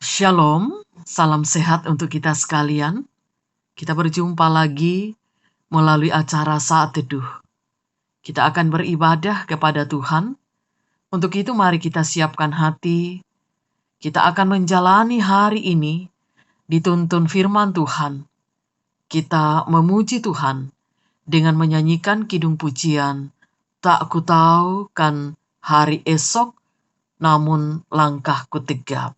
Shalom, salam sehat untuk kita sekalian. Kita berjumpa lagi melalui acara Saat Teduh. Kita akan beribadah kepada Tuhan. Untuk itu mari kita siapkan hati. Kita akan menjalani hari ini dituntun firman Tuhan. Kita memuji Tuhan dengan menyanyikan kidung pujian. Tak ku tahu kan hari esok, namun langkahku tegap.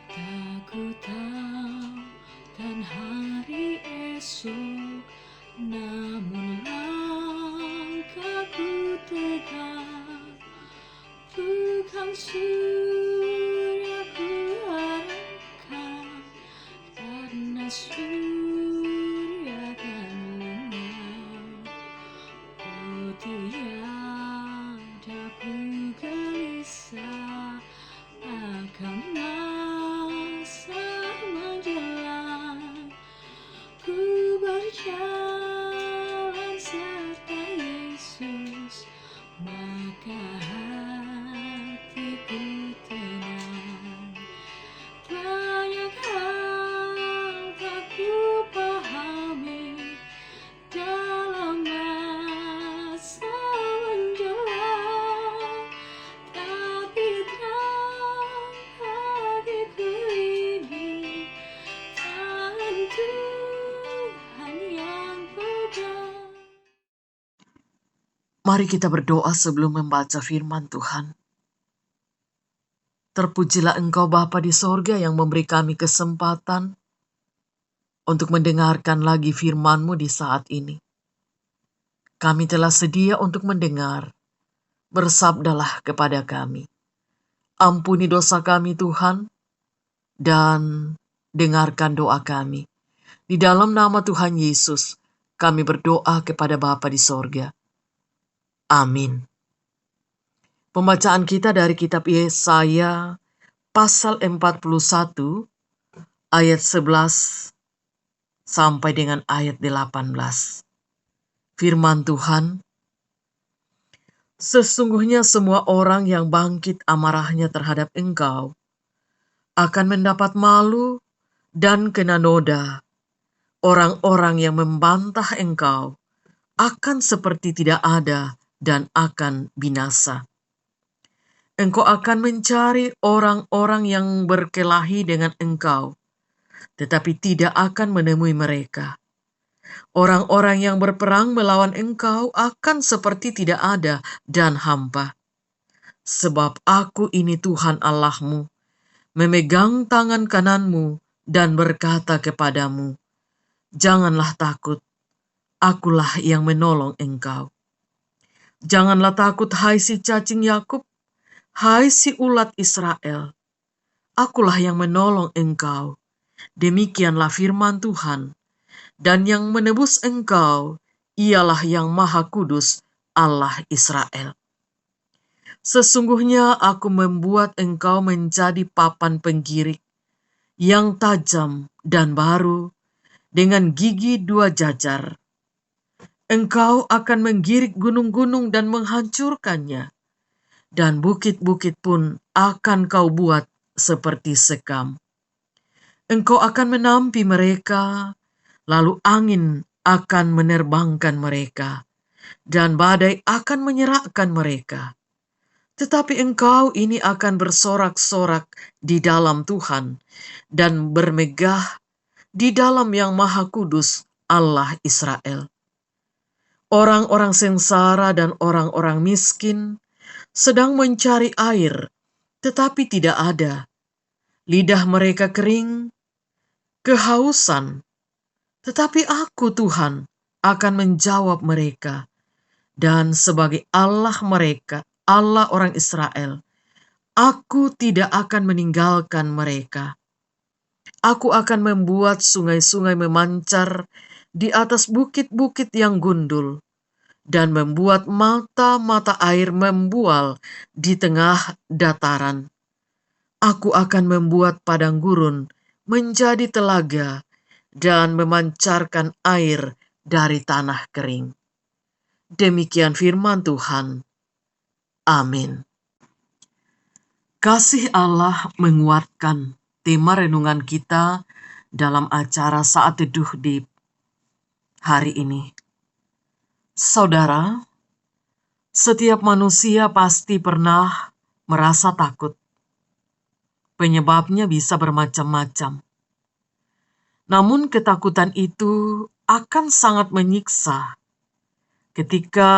Tak ku tahu kan hari esok, namun langkahku tegak. Bukan surya ku harapkan, karena surya kan lenyap. Oh tiada ku gelisah akan masa menjelang. Ku berjalan serta Yesus, maka hatiku tenang. Banyak hal tak ku pahami dalam masa menjelang, tapi terang hatiku ini tangan Tuhan yang pegang. Mari kita berdoa sebelum membaca firman Tuhan. Terpujilah Engkau Bapa di sorga yang memberi kami kesempatan untuk mendengarkan lagi firman-Mu di saat ini. Kami telah sedia untuk mendengar. Bersabdalah kepada kami. Ampuni dosa kami Tuhan, dan dengarkan doa kami. Di dalam nama Tuhan Yesus, kami berdoa kepada Bapa di sorga. Amin. Pembacaan kita dari kitab Yesaya pasal 41 ayat 11 sampai dengan ayat 18. Firman Tuhan, sesungguhnya semua orang yang bangkit amarahnya terhadap Engkau akan mendapat malu dan kena noda. Orang-orang yang membantah Engkau akan seperti tidak ada dan akan binasa. Engkau akan mencari orang-orang yang berkelahi dengan Engkau, tetapi tidak akan menemui mereka. Orang-orang yang berperang melawan Engkau akan seperti tidak ada dan hampa. Sebab aku ini Tuhan Allahmu, memegang tangan kananmu dan berkata kepadamu, janganlah takut, akulah yang menolong engkau. Janganlah takut, hai si cacing Yakub, hai si ulat Israel. Akulah yang menolong engkau. Demikianlah firman Tuhan. Dan yang menebus engkau, ialah yang Maha Kudus, Allah Israel. Sesungguhnya aku membuat engkau menjadi papan penggirik, yang tajam dan baru, dengan gigi 2 jajar. Engkau akan menggirik gunung-gunung dan menghancurkannya, dan bukit-bukit pun akan kau buat seperti sekam. Engkau akan menampi mereka, lalu angin akan menerbangkan mereka, dan badai akan menyerahkan mereka. Tetapi engkau ini akan bersorak-sorak di dalam Tuhan, dan bermegah di dalam Yang Maha Kudus, Allah Israel. Orang-orang sengsara dan orang-orang miskin sedang mencari air, tetapi tidak ada. Lidah mereka kering, kehausan. Tetapi aku Tuhan akan menjawab mereka. Dan sebagai Allah mereka, Allah orang Israel, aku tidak akan meninggalkan mereka. Aku akan membuat sungai-sungai memancar di atas bukit-bukit yang gundul, dan membuat mata-mata air membual di tengah dataran. Aku akan membuat padang gurun menjadi telaga, dan memancarkan air dari tanah kering. Demikian firman Tuhan. Amin. Kasih Allah menguatkan tema renungan kita dalam acara Saat Teduh di hari ini. Saudara, setiap manusia pasti pernah merasa takut. Penyebabnya bisa bermacam-macam. Namun ketakutan itu akan sangat menyiksa ketika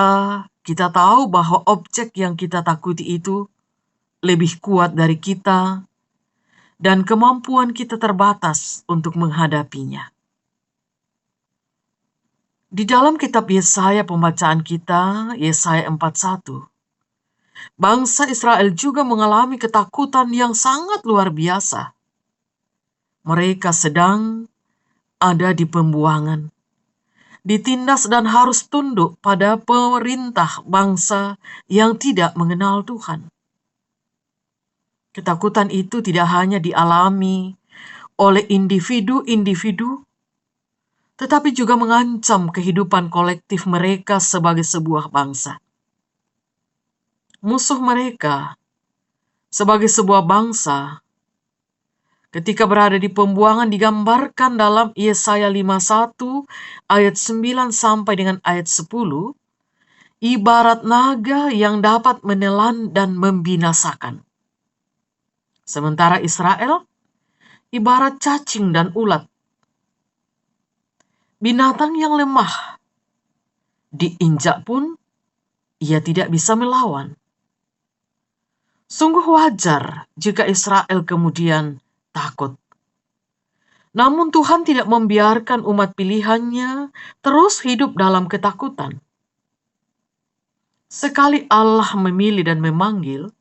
kita tahu bahwa objek yang kita takuti itu lebih kuat dari kita dan kemampuan kita terbatas untuk menghadapinya. Di dalam kitab Yesaya pembacaan kita, Yesaya 41, bangsa Israel juga mengalami ketakutan yang sangat luar biasa. Mereka sedang ada di pembuangan, ditindas dan harus tunduk pada pemerintah bangsa yang tidak mengenal Tuhan. Ketakutan itu tidak hanya dialami oleh individu-individu, tetapi juga mengancam kehidupan kolektif mereka sebagai sebuah bangsa. Musuh mereka sebagai sebuah bangsa ketika berada di pembuangan digambarkan dalam Yesaya 51 ayat 9 sampai dengan ayat 10, ibarat naga yang dapat menelan dan membinasakan. Sementara Israel ibarat cacing dan ulat, binatang yang lemah, diinjak pun ia tidak bisa melawan. Sungguh wajar jika Israel kemudian takut. Namun Tuhan tidak membiarkan umat pilihannya terus hidup dalam ketakutan. Sekali Allah memilih dan memanggil,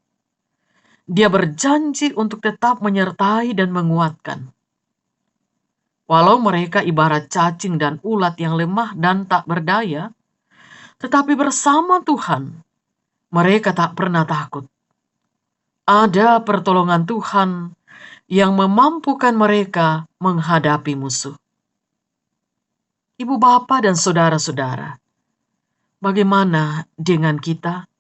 Dia berjanji untuk tetap menyertai dan menguatkan. Walau mereka ibarat cacing dan ulat yang lemah dan tak berdaya, tetapi bersama Tuhan, mereka tak pernah takut. Ada pertolongan Tuhan yang memampukan mereka menghadapi musuh. Ibu bapa dan saudara-saudara, bagaimana dengan kita?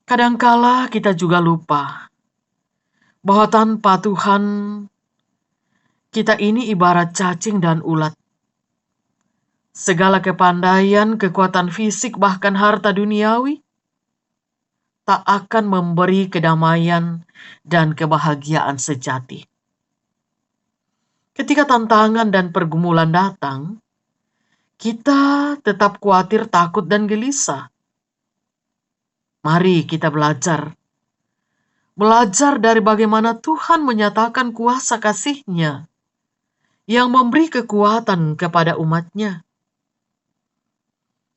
Kadangkala kita juga lupa bahwa tanpa Tuhan, kita ini ibarat cacing dan ulat. Segala kepandaian, kekuatan fisik, bahkan harta duniawi tak akan memberi kedamaian dan kebahagiaan sejati. Ketika tantangan dan pergumulan datang, kita tetap khawatir, takut, dan gelisah. Mari kita belajar dari bagaimana Tuhan menyatakan kuasa kasih-Nya yang memberi kekuatan kepada umat-Nya.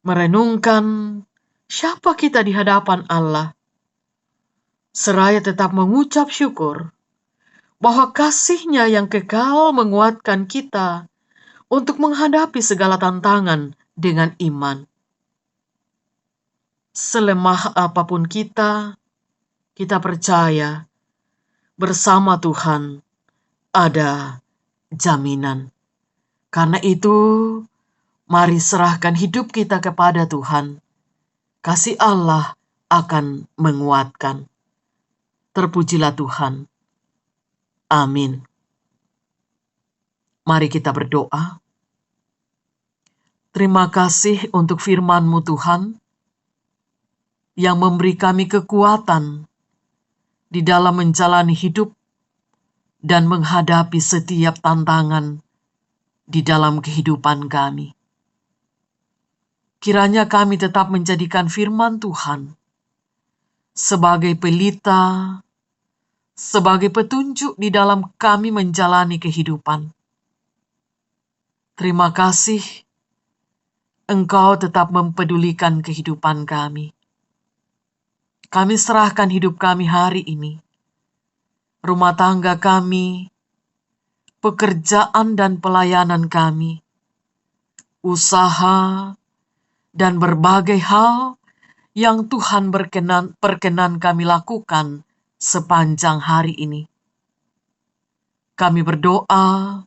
Merenungkan siapa kita di hadapan Allah, seraya tetap mengucap syukur bahwa kasih-Nya yang kekal menguatkan kita untuk menghadapi segala tantangan dengan iman. Selemah apapun kita percaya bersama Tuhan ada jaminan. Karena itu, mari serahkan hidup kita kepada Tuhan. Kasih Allah akan menguatkan. Terpujilah Tuhan. Amin. Mari kita berdoa. Terima kasih untuk firman-Mu Tuhan, yang memberi kami kekuatan di dalam menjalani hidup dan menghadapi setiap tantangan di dalam kehidupan kami. Kiranya kami tetap menjadikan firman Tuhan sebagai pelita, sebagai petunjuk di dalam kami menjalani kehidupan. Terima kasih, Engkau tetap mempedulikan kehidupan kami. Kami serahkan hidup kami hari ini, rumah tangga kami, pekerjaan dan pelayanan kami, usaha, dan berbagai hal yang Tuhan perkenan kami lakukan sepanjang hari ini. Kami berdoa,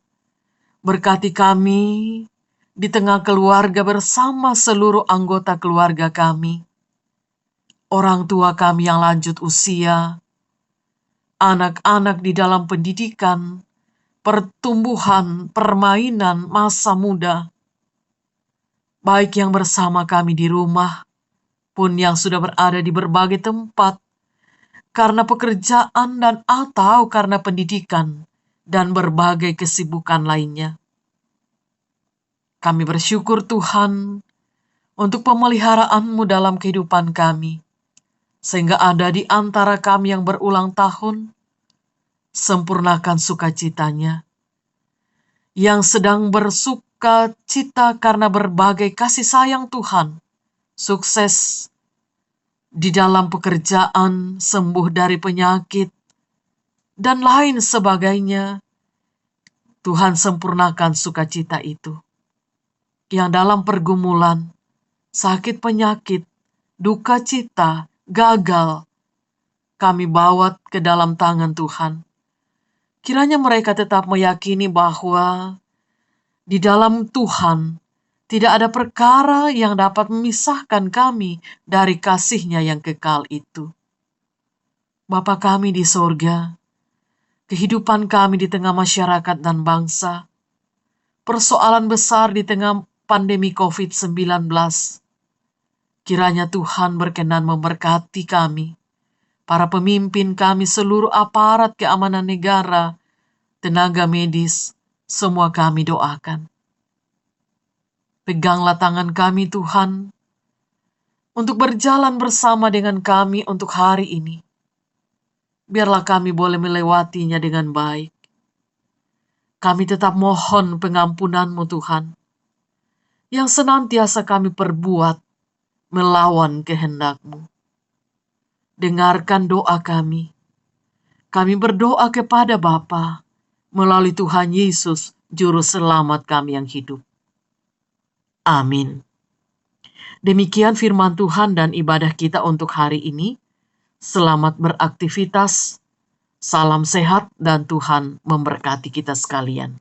berkati kami di tengah keluarga bersama seluruh anggota keluarga kami, orang tua kami yang lanjut usia, anak-anak di dalam pendidikan, pertumbuhan, permainan, masa muda, baik yang bersama kami di rumah, pun yang sudah berada di berbagai tempat, karena pekerjaan dan atau karena pendidikan dan berbagai kesibukan lainnya. Kami bersyukur Tuhan untuk pemeliharaan-Mu dalam kehidupan kami, sehingga ada di antara kami yang berulang tahun, sempurnakan sukacitanya, yang sedang bersuka cita karena berbagai kasih sayang Tuhan, sukses di dalam pekerjaan, sembuh dari penyakit, dan lain sebagainya. Tuhan sempurnakan sukacita itu. Yang dalam pergumulan, sakit penyakit, duka cita, gagal, kami bawa ke dalam tangan Tuhan. Kiranya mereka tetap meyakini bahwa di dalam Tuhan tidak ada perkara yang dapat memisahkan kami dari kasih-Nya yang kekal itu. Bapa kami di sorga, kehidupan kami di tengah masyarakat dan bangsa, persoalan besar di tengah pandemi COVID-19, kiranya Tuhan berkenan memberkati kami, para pemimpin kami, seluruh aparat keamanan negara, tenaga medis, semua kami doakan. Peganglah tangan kami Tuhan, untuk berjalan bersama dengan kami untuk hari ini. Biarlah kami boleh melewatinya dengan baik. Kami tetap mohon pengampunan-Mu Tuhan, yang senantiasa kami perbuat melawan kehendak-Mu. Dengarkan doa kami. Kami berdoa kepada Bapa melalui Tuhan Yesus, Juru Selamat kami yang hidup. Amin. Demikian firman Tuhan dan ibadah kita untuk hari ini. Selamat beraktivitas, salam sehat, dan Tuhan memberkati kita sekalian.